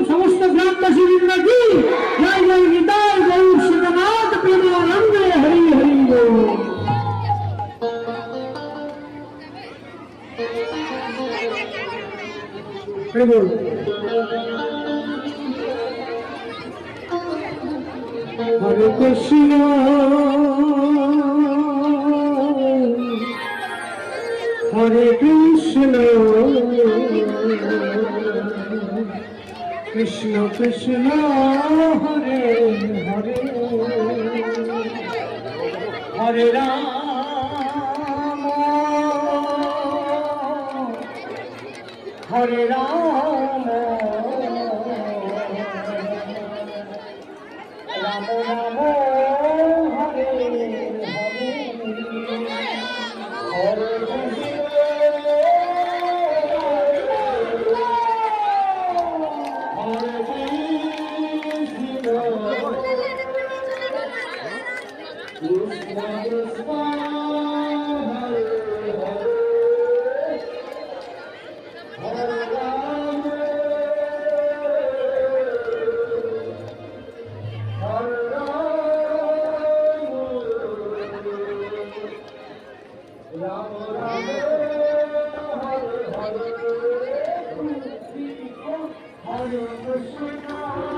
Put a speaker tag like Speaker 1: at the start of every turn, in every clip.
Speaker 1: समस्त ग्रामवासी की जय जय निताय गौर सीतानाथ प्रेमानंद हरि हरि बोल। हरि बोल। हरे कृष्ण हरे कृष्ण कृष्ण कृष्ण हरे हरे हरे राम हरे राम राम राम हरे हरे हरे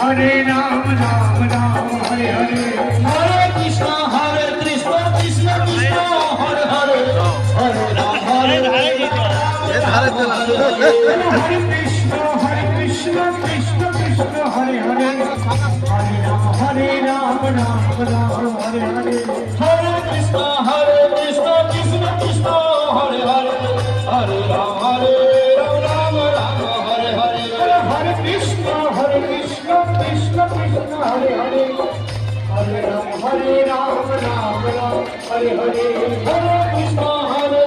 Speaker 1: हरे राम राम राम हरे हरे हरे कृष्ण कृष्ण कृष्ण हरे हरे हरे राम हरे कृष्ण कृष्ण कृष्ण हरे हरे हरे राम राम राम हरे हरे हरे कृष्ण कृष्ण कृष्ण कृष्ण हरे हरे हरे राम राम राम हरे हरे हरे कृष्ण कृष्ण कृष्ण हरे हरे हरे राम राम राम हरे हरे हरे कृष्ण हरे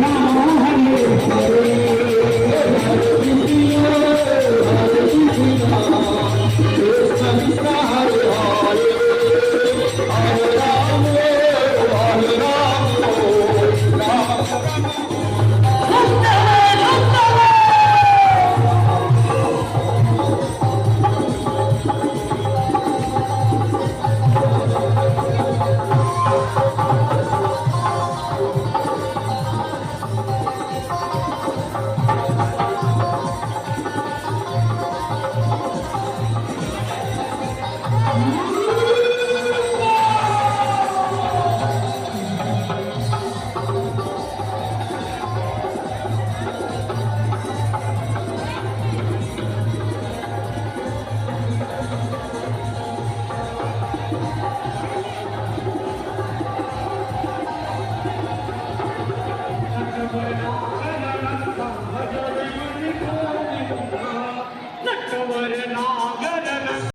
Speaker 1: राम